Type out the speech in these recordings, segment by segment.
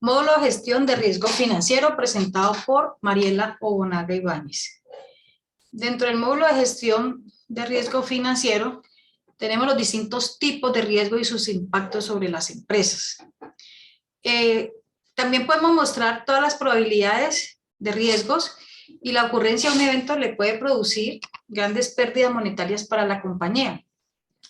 Módulo de gestión de riesgo financiero presentado por Mariela Obonaga Ibáñez. Dentro del módulo de gestión de riesgo financiero tenemos los distintos tipos de riesgo y sus impactos sobre las empresas. También podemos mostrar todas las probabilidades de riesgos y la ocurrencia de un evento le puede producir grandes pérdidas monetarias para la compañía.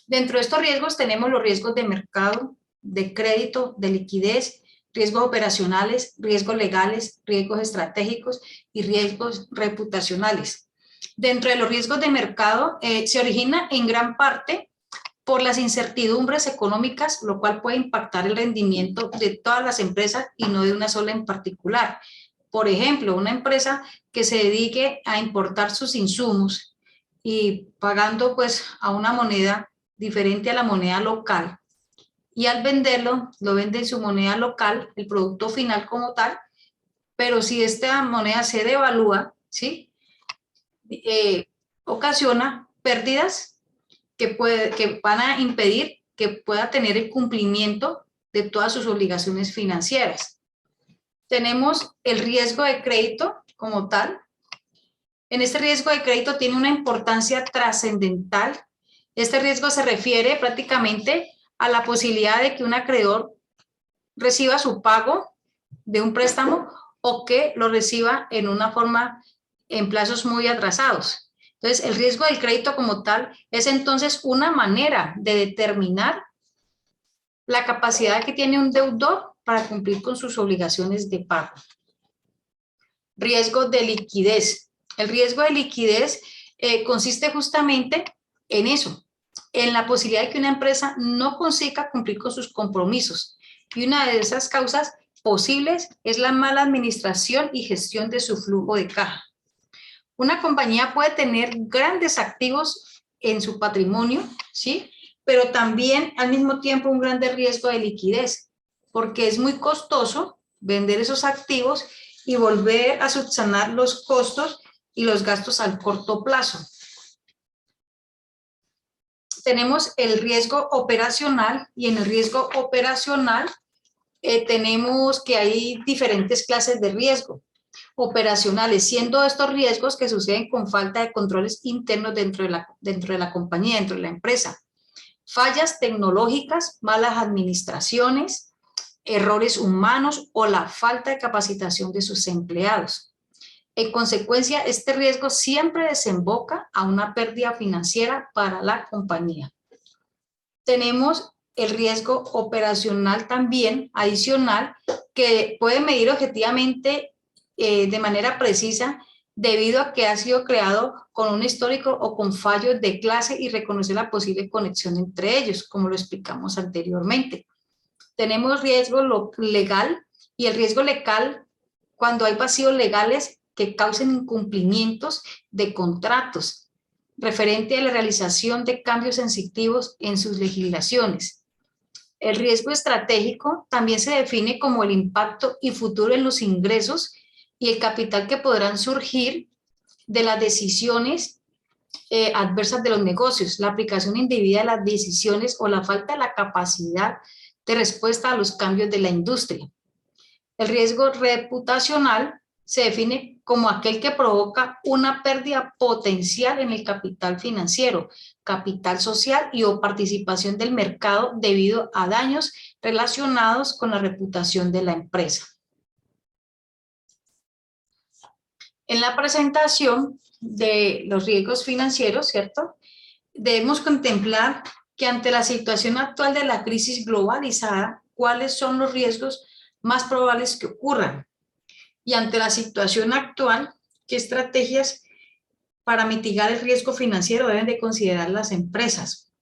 Dentro de estos riesgos tenemos los riesgos de mercado, de crédito, de liquidez, riesgos operacionales, riesgos legales, riesgos estratégicos y riesgos reputacionales. Dentro de los riesgos de mercado se origina en gran parte por las incertidumbres económicas, lo cual puede impactar el rendimiento de todas las empresas y no de una sola en particular. Por ejemplo, una empresa que se dedique a importar sus insumos y pagando pues a una moneda diferente a la moneda local, y al venderlo, lo vende en su moneda local, el producto final como tal, pero si esta moneda se devalúa, ¿sí? Ocasiona pérdidas que van a impedir que pueda tener el cumplimiento de todas sus obligaciones financieras. Tenemos el riesgo de crédito como tal. En este riesgo de crédito tiene una importancia trascendental. Este riesgo se refiere prácticamente a la posibilidad de que un acreedor reciba su pago de un préstamo o que lo reciba en una forma en plazos muy atrasados. Entonces, el riesgo del crédito como tal es entonces una manera de determinar la capacidad que tiene un deudor para cumplir con sus obligaciones de pago. Riesgo de liquidez. El riesgo de liquidez consiste justamente en eso, en la posibilidad de que una empresa no consiga cumplir con sus compromisos. Y una de esas causas posibles es la mala administración y gestión de su flujo de caja. Una compañía puede tener grandes activos en su patrimonio, ¿sí? Pero también al mismo tiempo un grande riesgo de liquidez, porque es muy costoso vender esos activos y volver a subsanar los costos y los gastos al corto plazo. Tenemos el riesgo operacional y en el riesgo operacional tenemos que hay diferentes clases de riesgo operacionales, siendo estos riesgos que suceden con falta de controles internos dentro de la compañía, dentro de la empresa. Fallas tecnológicas, malas administraciones, errores humanos o la falta de capacitación de sus empleados. En consecuencia, este riesgo siempre desemboca a una pérdida financiera para la compañía. Tenemos el riesgo operacional también adicional que puede medir objetivamente de manera precisa debido a que ha sido creado con un histórico o con fallos de clase y reconocer la posible conexión entre ellos, como lo explicamos anteriormente. Tenemos riesgo legal y el riesgo legal cuando hay vacíos legales que causen incumplimientos de contratos referente a la realización de cambios sensitivos en sus legislaciones. El riesgo estratégico también se define como el impacto y futuro en los ingresos y el capital que podrán surgir de las decisiones adversas de los negocios, la aplicación indebida de las decisiones o la falta de la capacidad de respuesta a los cambios de la industria. El riesgo reputacional se define como aquel que provoca una pérdida potencial en el capital financiero, capital social y o participación del mercado debido a daños relacionados con la reputación de la empresa. En la presentación de los riesgos financieros, ¿cierto? Debemos contemplar que ante la situación actual de la crisis globalizada, ¿cuáles son los riesgos más probables que ocurran? Y ante la situación actual, ¿qué estrategias para mitigar el riesgo financiero deben de considerar las empresas?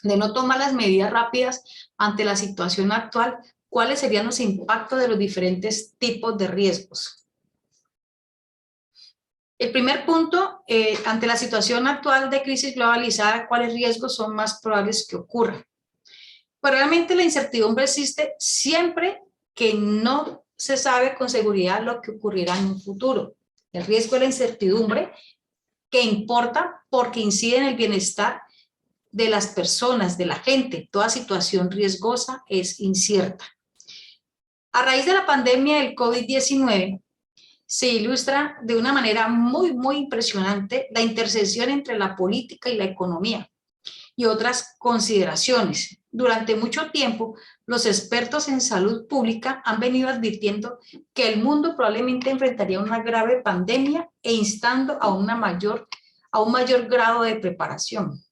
De no tomar las medidas rápidas ante la situación actual, ¿cuáles serían los impactos de los diferentes tipos de riesgos? El primer punto, ante la situación actual de crisis globalizada, ¿cuáles riesgos son más probables que ocurran? Pues realmente la incertidumbre existe siempre que no se sabe con seguridad lo que ocurrirá en un futuro. El riesgo de la incertidumbre que importa porque incide en el bienestar de las personas, de la gente. Toda situación riesgosa es incierta. A raíz de la pandemia del COVID-19, se ilustra de una manera muy impresionante la intersección entre la política y la economía y otras consideraciones. Durante mucho tiempo, los expertos en salud pública han venido advirtiendo que el mundo probablemente enfrentaría una grave pandemia e instando a un mayor grado de preparación.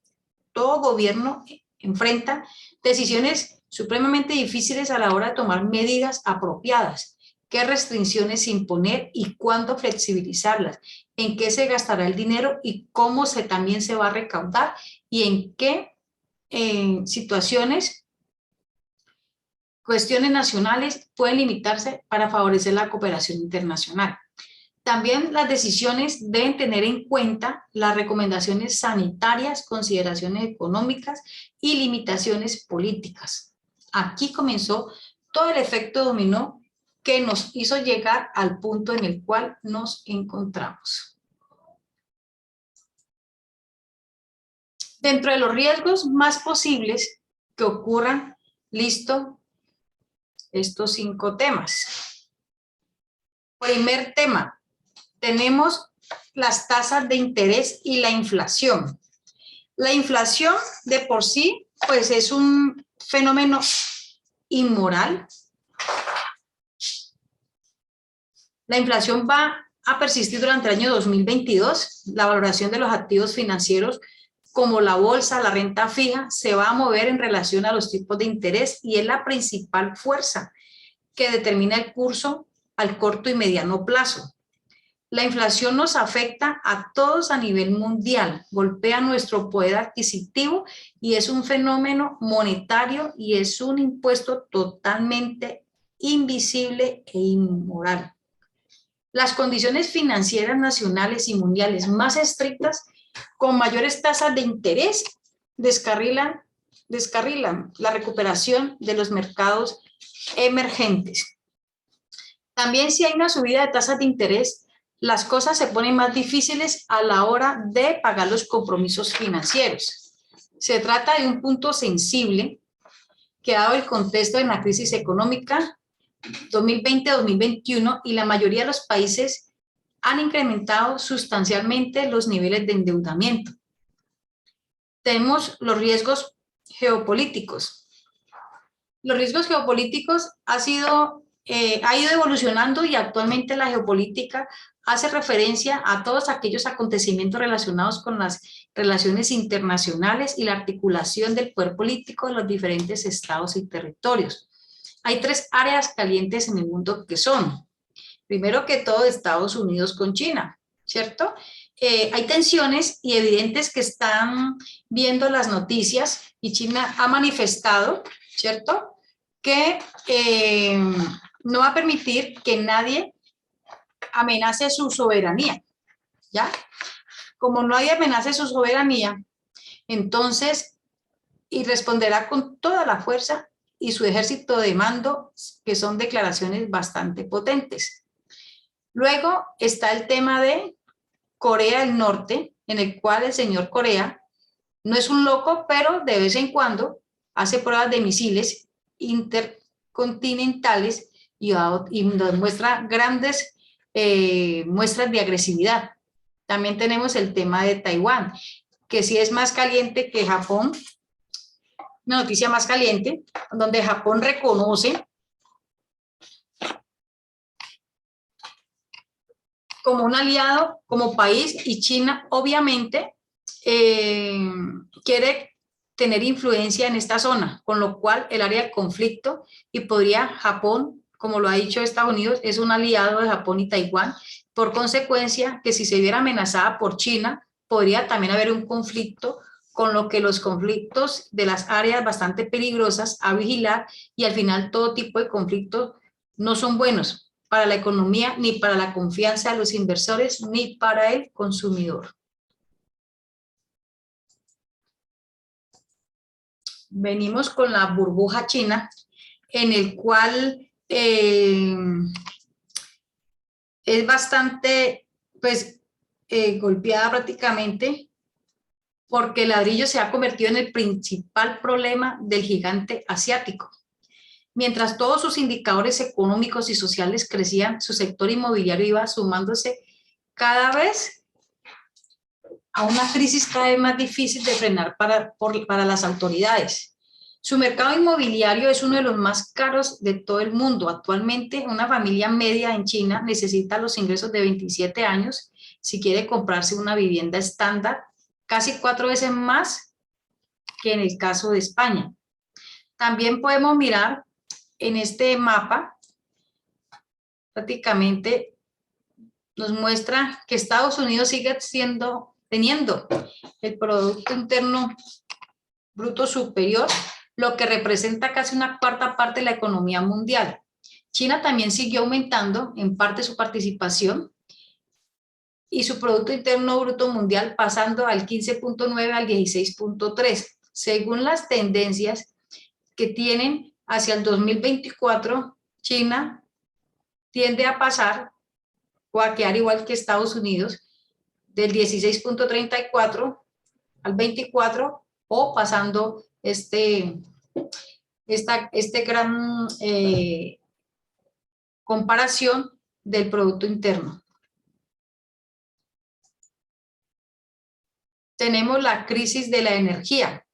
Todo gobierno enfrenta decisiones supremamente difíciles a la hora de tomar medidas apropiadas, qué restricciones imponer y cuándo flexibilizarlas, en qué se gastará el dinero y cómo también se va a recaudar y en qué situaciones, cuestiones nacionales pueden limitarse para favorecer la cooperación internacional. También las decisiones deben tener en cuenta las recomendaciones sanitarias, consideraciones económicas y limitaciones políticas. Aquí comenzó todo el efecto dominó que nos hizo llegar al punto en el cual nos encontramos. Dentro de los riesgos más posibles que ocurran, listo, estos 5 temas. Primer tema, tenemos las tasas de interés y la inflación. La inflación de por sí, pues es un fenómeno inmoral. La inflación va a persistir durante el año 2022. La valoración de los activos financieros como la bolsa, la renta fija, se va a mover en relación a los tipos de interés y es la principal fuerza que determina el curso al corto y mediano plazo. La inflación nos afecta a todos a nivel mundial, golpea nuestro poder adquisitivo y es un fenómeno monetario y es un impuesto totalmente invisible e inmoral. Las condiciones financieras nacionales y mundiales más estrictas, con mayores tasas de interés, descarrilan la recuperación de los mercados emergentes. También si hay una subida de tasas de interés, las cosas se ponen más difíciles a la hora de pagar los compromisos financieros. Se trata de un punto sensible que dado el contexto de la crisis económica 2020-2021 y la mayoría de los países han incrementado sustancialmente los niveles de endeudamiento. Tenemos los riesgos geopolíticos. Los riesgos geopolíticos ha ido evolucionando y actualmente la geopolítica hace referencia a todos aquellos acontecimientos relacionados con las relaciones internacionales y la articulación del poder político de los diferentes estados y territorios. Hay 3 áreas calientes en el mundo que son, primero que todo, Estados Unidos con China, ¿cierto? Hay tensiones y evidentes que están viendo las noticias y China ha manifestado, ¿cierto?, que no va a permitir que nadie amenace su soberanía, ¿ya? Como nadie amenace su soberanía, entonces, y responderá con toda la fuerza y su ejército de mando, que son declaraciones bastante potentes. Luego está el tema de Corea del Norte, en el cual el señor Corea no es un loco, pero de vez en cuando hace pruebas de misiles intercontinentales y nos muestra grandes muestras de agresividad. También tenemos el tema de Taiwán, que sí es más caliente que Japón, una noticia más caliente, donde Japón reconoce como un aliado, como país, y China obviamente quiere tener influencia en esta zona, con lo cual el área de conflicto y podría Japón, como lo ha dicho Estados Unidos, es un aliado de Japón y Taiwán, por consecuencia que si se viera amenazada por China, podría también haber un conflicto, con lo que los conflictos de las áreas bastante peligrosas a vigilar y al final todo tipo de conflictos no son buenos para la economía, ni para la confianza de los inversores, ni para el consumidor. Venimos con la burbuja china, en el cual es bastante pues, golpeada prácticamente, porque el ladrillo se ha convertido en el principal problema del gigante asiático. Mientras todos sus indicadores económicos y sociales crecían, su sector inmobiliario iba sumándose cada vez a una crisis cada vez más difícil de frenar para las autoridades. Su mercado inmobiliario es uno de los más caros de todo el mundo. Actualmente, una familia media en China necesita los ingresos de 27 años si quiere comprarse una vivienda estándar, casi 4 veces más que en el caso de España. También podemos mirar en este mapa, prácticamente nos muestra que Estados Unidos sigue teniendo el Producto Interno Bruto superior, lo que representa casi una cuarta parte de la economía mundial. China también siguió aumentando en parte su participación y su Producto Interno Bruto mundial pasando al 15.9 al 16.3. Según las tendencias que tienen hacia el 2024, China tiende a pasar o a quedar igual que Estados Unidos del 16.34 al 24 o pasando este gran comparación del Producto Interno. Tenemos la crisis de la energía.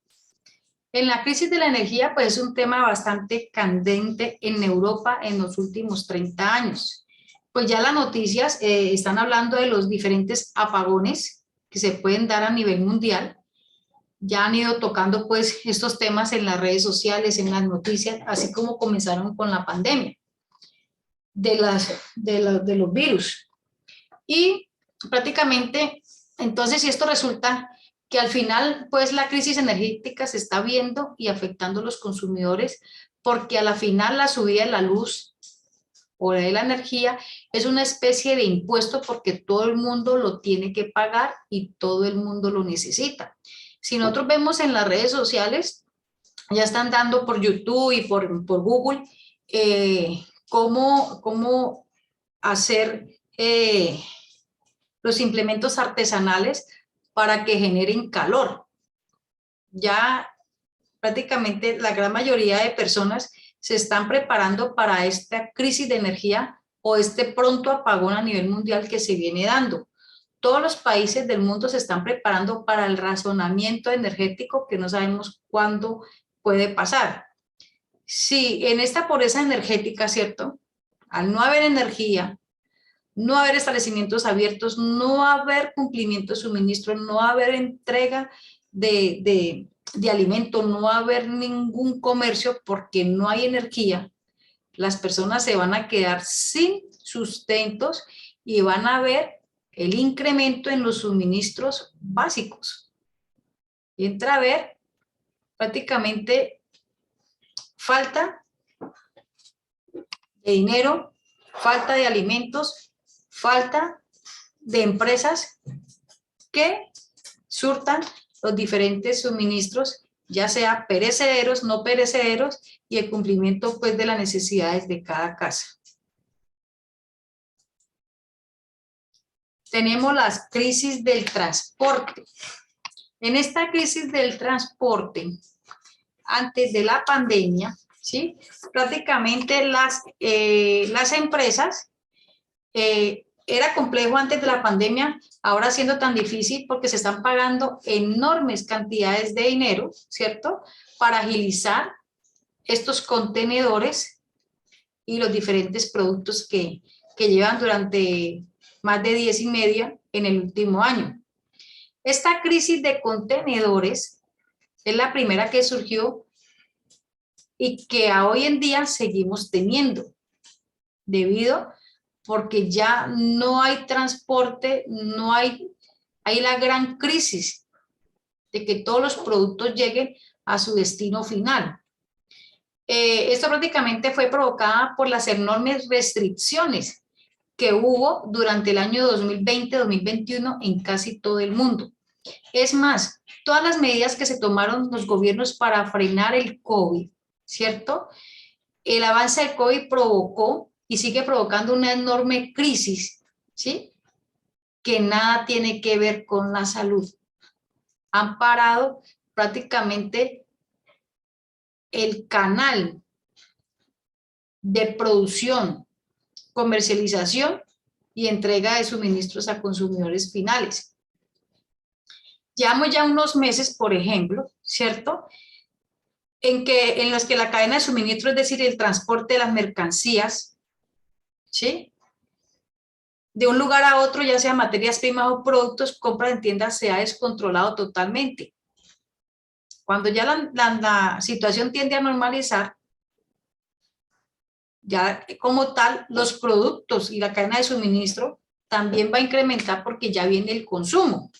En la crisis de la energía, pues es un tema bastante candente en Europa en los últimos 30 años. Pues ya las noticias están hablando de los diferentes apagones que se pueden dar a nivel mundial. Ya han ido tocando pues estos temas en las redes sociales, en las noticias, así como comenzaron con la pandemia de los virus. Y prácticamente, entonces, si esto resulta que al final, pues la crisis energética se está viendo y afectando a los consumidores, porque a la final la subida de la luz o de la energía es una especie de impuesto porque todo el mundo lo tiene que pagar y todo el mundo lo necesita. Si nosotros vemos en las redes sociales, ya están dando por YouTube y por Google cómo hacer los implementos artesanales para que generen calor. Ya prácticamente la gran mayoría de personas se están preparando para esta crisis de energía o este pronto apagón a nivel mundial que se viene dando. Todos los países del mundo se están preparando para el razonamiento energético que no sabemos cuándo puede pasar. Si en esta pobreza energética, ¿cierto? Al no haber energía, no haber establecimientos abiertos, no haber cumplimiento de suministro, no haber entrega de alimentos, no haber ningún comercio porque no hay energía, las personas se van a quedar sin sustentos y van a ver el incremento en los suministros básicos. Y entra a ver prácticamente falta de dinero, falta de alimentos, falta de empresas que surtan los diferentes suministros, ya sea perecederos, no perecederos, y el cumplimiento pues de las necesidades de cada casa. Tenemos las crisis del transporte. En esta crisis del transporte, antes de la pandemia, ¿sí? Prácticamente las empresas, era complejo antes de la pandemia, ahora siendo tan difícil porque se están pagando enormes cantidades de dinero, ¿cierto? Para agilizar estos contenedores y los diferentes productos que llevan durante más de 10 y media en el último año. Esta crisis de contenedores es la primera que surgió y que a hoy en día seguimos teniendo, debido porque ya no hay transporte, no hay la gran crisis de que todos los productos lleguen a su destino final. Esto prácticamente fue provocada por las enormes restricciones que hubo durante el año 2020-2021 en casi todo el mundo. Es más, todas las medidas que se tomaron los gobiernos para frenar el COVID, ¿cierto? El avance del COVID provocó y sigue provocando una enorme crisis, ¿sí? Que nada tiene que ver con la salud. Han parado prácticamente el canal de producción, comercialización y entrega de suministros a consumidores finales. Llevamos ya unos meses, por ejemplo, ¿cierto?, en los que la cadena de suministro, es decir, el transporte de las mercancías, ¿sí?, de un lugar a otro, ya sea materias primas o productos, compras en tiendas, se ha descontrolado totalmente. Cuando ya la situación tiende a normalizar, ya como tal, los productos y la cadena de suministro también va a incrementar porque ya viene el consumo.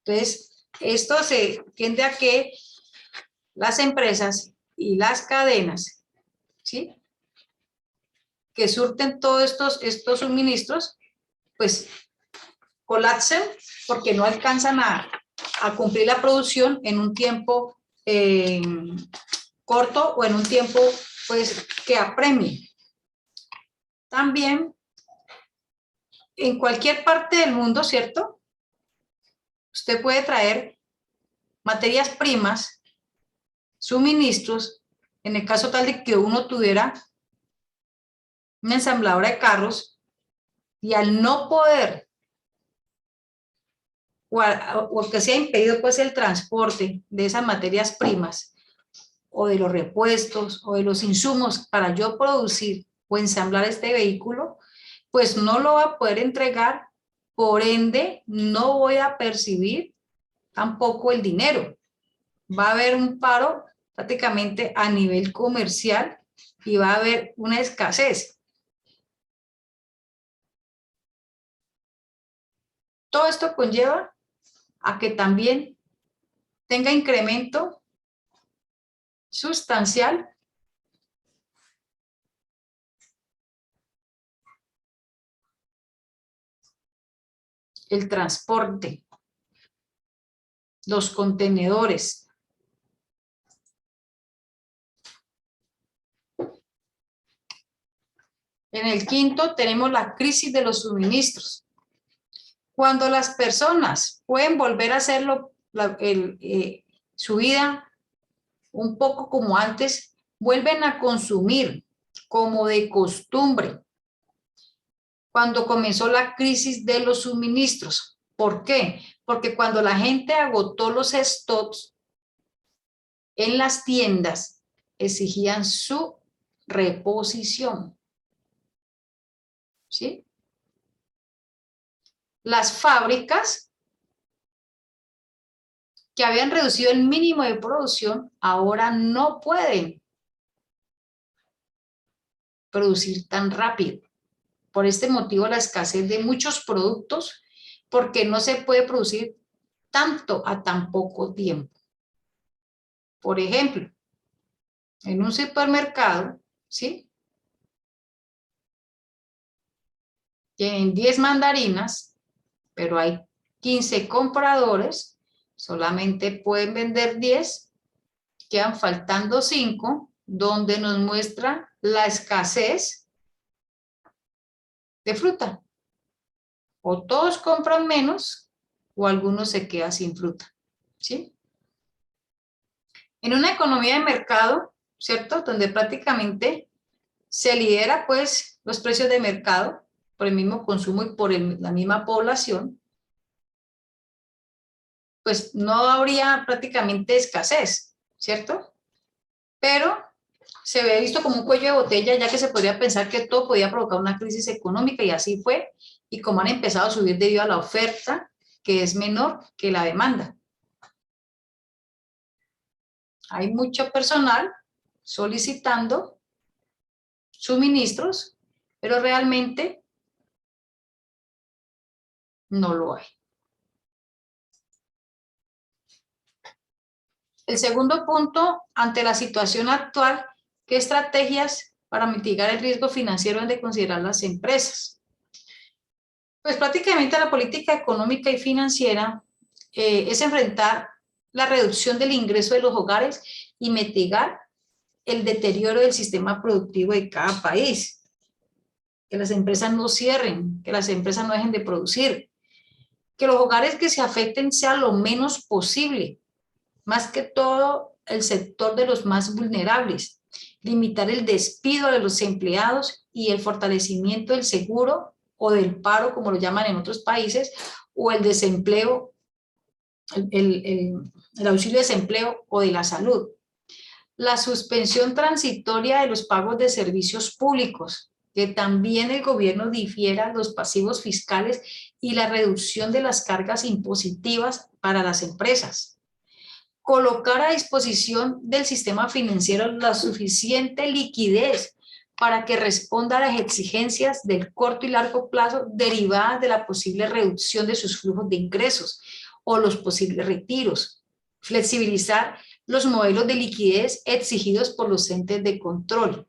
Entonces, esto se tiende a que las empresas y las cadenas, ¿sí?, que surten todos estos suministros, pues colapsen porque no alcanzan a cumplir la producción en un tiempo corto o en un tiempo, pues, que apremie. También, en cualquier parte del mundo, ¿cierto?, usted puede traer materias primas, suministros, en el caso tal de que uno tuviera una ensambladora de carros, y al no poder, o que sea impedido pues el transporte de esas materias primas, o de los repuestos, o de los insumos para yo producir o ensamblar este vehículo, pues no lo va a poder entregar, por ende no voy a percibir tampoco el dinero. Va a haber un paro prácticamente a nivel comercial y va a haber una escasez. Todo esto conlleva a que también tenga incremento sustancial el transporte, los contenedores. En el quinto tenemos la crisis de los suministros. Cuando las personas pueden volver a hacerlo, su vida un poco como antes, vuelven a consumir como de costumbre. Cuando comenzó la crisis de los suministros. ¿Por qué? Porque cuando la gente agotó los stocks en las tiendas, exigían su reposición. ¿Sí? Las fábricas que habían reducido el mínimo de producción, ahora no pueden producir tan rápido. Por este motivo, la escasez de muchos productos, porque no se puede producir tanto a tan poco tiempo. Por ejemplo, en un supermercado, ¿sí?, tienen 10 mandarinas, pero hay 15 compradores, solamente pueden vender 10, quedan faltando 5, donde nos muestra la escasez de fruta. O todos compran menos, o algunos se quedan sin fruta, ¿sí? En una economía de mercado, ¿cierto?, donde prácticamente se lidera, pues, los precios de mercado por el mismo consumo y por la misma población, pues no habría prácticamente escasez, ¿cierto? Pero se ve visto como un cuello de botella, ya que se podría pensar que todo podía provocar una crisis económica, y así fue, y como han empezado a subir debido a la oferta, que es menor que la demanda. Hay mucho personal solicitando suministros, pero realmente no lo hay. El segundo punto, ante la situación actual, ¿qué estrategias para mitigar el riesgo financiero han de considerar las empresas? Pues prácticamente la política económica y financiera es enfrentar la reducción del ingreso de los hogares y mitigar el deterioro del sistema productivo de cada país. Que las empresas no cierren, que las empresas no dejen de producir, que los hogares que se afecten sean lo menos posible, más que todo el sector de los más vulnerables, limitar el despido de los empleados y el fortalecimiento del seguro o del paro, como lo llaman en otros países, o el desempleo, el auxilio de desempleo o de la salud. La suspensión transitoria de los pagos de servicios públicos, que también el gobierno difiera los pasivos fiscales y la reducción de las cargas impositivas para las empresas. Colocar a disposición del sistema financiero la suficiente liquidez para que responda a las exigencias del corto y largo plazo derivadas de la posible reducción de sus flujos de ingresos o los posibles retiros. Flexibilizar los modelos de liquidez exigidos por los entes de control.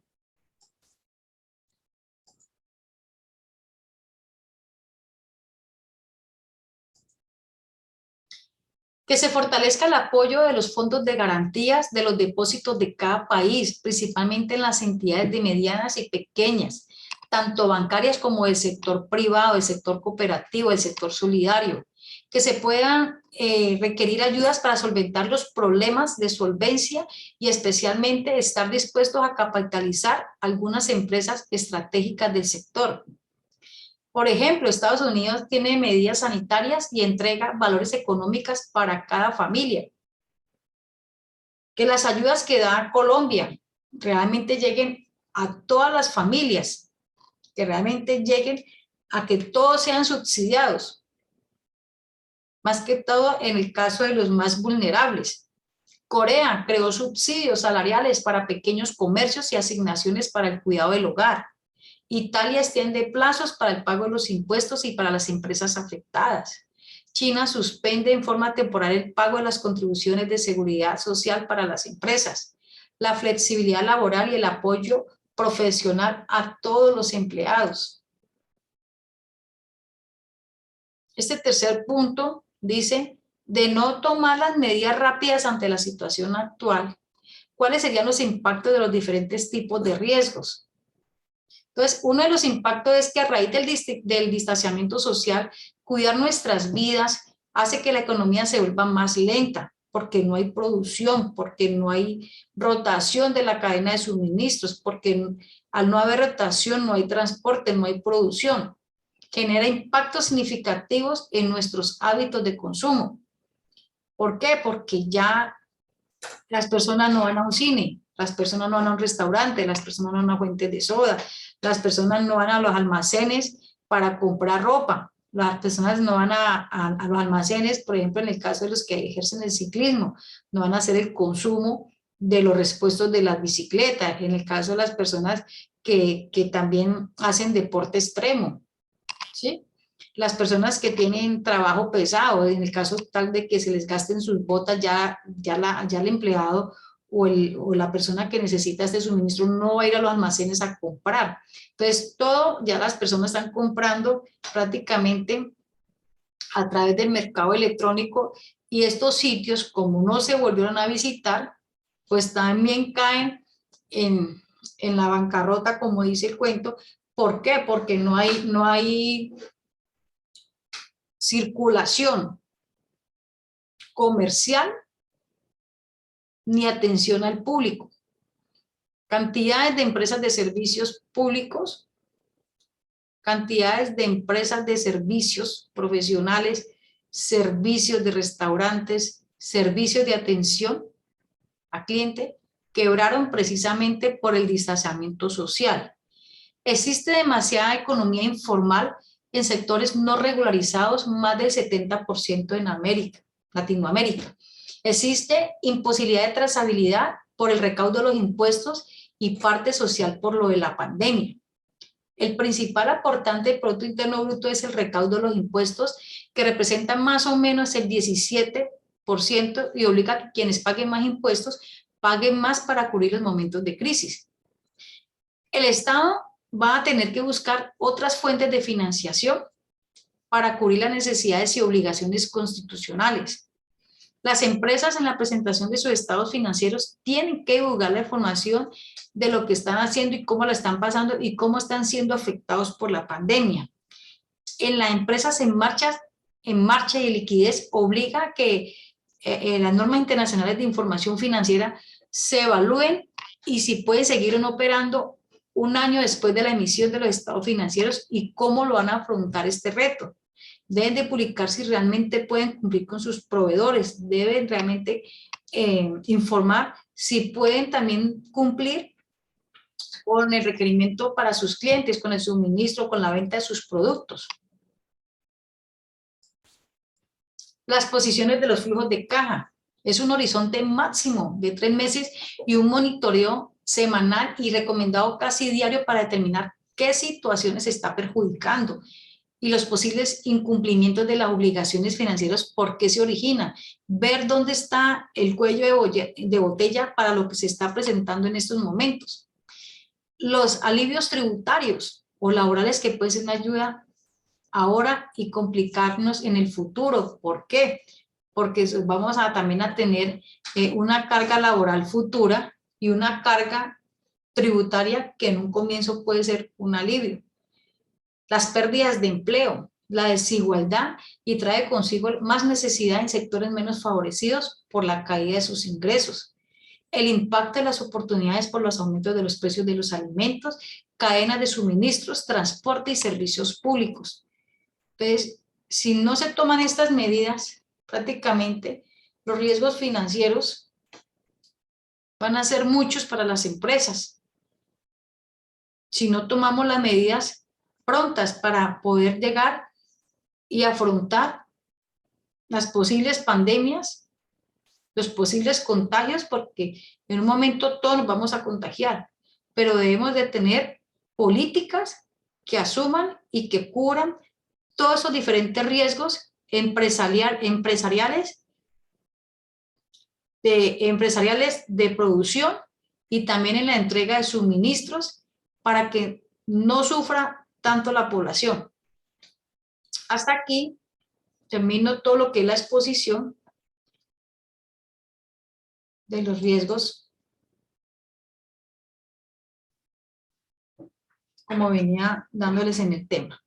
Que se fortalezca el apoyo de los fondos de garantías de los depósitos de cada país, principalmente en las entidades de medianas y pequeñas, tanto bancarias como del sector privado, del sector cooperativo, del sector solidario, que se puedan requerir ayudas para solventar los problemas de solvencia y especialmente estar dispuestos a capitalizar algunas empresas estratégicas del sector. Por ejemplo, Estados Unidos tiene medidas sanitarias y entrega valores económicos para cada familia. Que las ayudas que da Colombia realmente lleguen a todas las familias, que realmente lleguen a que todos sean subsidiados, más que todo en el caso de los más vulnerables. Corea creó subsidios salariales para pequeños comercios y asignaciones para el cuidado del hogar. Italia extiende plazos para el pago de los impuestos y para las empresas afectadas. China suspende en forma temporal el pago de las contribuciones de seguridad social para las empresas. La flexibilidad laboral y el apoyo profesional a todos los empleados. Este tercer punto dice, de no tomar las medidas rápidas ante la situación actual, ¿cuáles serían los impactos de los diferentes tipos de riesgos? Entonces, uno de los impactos es que a raíz del distanciamiento social, cuidar nuestras vidas hace que la economía se vuelva más lenta, porque no hay producción, porque no hay rotación de la cadena de suministros, porque al no haber rotación no hay transporte, no hay producción. Genera impactos significativos en nuestros hábitos de consumo. ¿Por qué? Porque ya las personas no van a un cine, las personas no van a un restaurante, las personas no van a fuentes de soda, las personas no van a los almacenes para comprar ropa, las personas no van a los almacenes, por ejemplo, en el caso de los que ejercen el ciclismo, no van a hacer el consumo de los repuestos de las bicicletas, en el caso de las personas que también hacen deporte extremo, ¿sí? Las personas que tienen trabajo pesado, en el caso tal de que se les gasten sus botas, ya el empleado o la persona que necesita este suministro no va a ir a los almacenes a comprar. Entonces, todo ya las personas están comprando prácticamente a través del mercado electrónico y estos sitios, como no se volvieron a visitar, pues también caen en la bancarrota, como dice el cuento. ¿Por qué? Porque no hay circulación comercial ni atención al público. Cantidades de empresas de servicios públicos, cantidades de empresas de servicios profesionales, servicios de restaurantes, servicios de atención a cliente, quebraron precisamente por el distanciamiento social. Existe demasiada economía informal en sectores no regularizados, más del 70% en Latinoamérica. Existe imposibilidad de trazabilidad por el recaudo de los impuestos y parte social por lo de la pandemia. El principal aportante del Producto Interno Bruto es el recaudo de los impuestos, que representa más o menos el 17% y obliga a que quienes paguen más impuestos paguen más para cubrir los momentos de crisis. El Estado va a tener que buscar otras fuentes de financiación para cubrir las necesidades y obligaciones constitucionales. Las empresas en la presentación de sus estados financieros tienen que divulgar la información de lo que están haciendo y cómo la están pasando y cómo están siendo afectados por la pandemia. En las empresas en marcha y liquidez obliga a que las normas internacionales de información financiera se evalúen y si pueden seguir o no operando un año después de la emisión de los estados financieros y cómo lo van a afrontar este reto. Deben de publicar si realmente pueden cumplir con sus proveedores, deben realmente informar si pueden también cumplir con el requerimiento para sus clientes, con el suministro, con la venta de sus productos. Las posiciones de los flujos de caja. Es un horizonte máximo de 3 meses y un monitoreo semanal y recomendado casi diario para determinar qué situaciones se está perjudicando y los posibles incumplimientos de las obligaciones financieras, por qué se originan. Ver dónde está el cuello de botella para lo que se está presentando en estos momentos. Los alivios tributarios o laborales que pueden ser una ayuda ahora y complicarnos en el futuro. ¿Por qué? Porque vamos a también a tener una carga laboral futura y una carga tributaria que en un comienzo puede ser un alivio. Las pérdidas de empleo, la desigualdad y trae consigo más necesidad en sectores menos favorecidos por la caída de sus ingresos. El impacto de las oportunidades por los aumentos de los precios de los alimentos, cadenas de suministros, transporte y servicios públicos. Entonces, si no se toman estas medidas, prácticamente los riesgos financieros van a ser muchos para las empresas. Si no tomamos las medidas prontas para poder llegar y afrontar las posibles pandemias, los posibles contagios, porque en un momento todos nos vamos a contagiar, pero debemos de tener políticas que asuman y que cubran todos esos diferentes riesgos empresariales de producción y también en la entrega de suministros para que no sufra tanto la población. Hasta aquí termino todo lo que es la exposición de los riesgos como venía dándoles en el tema.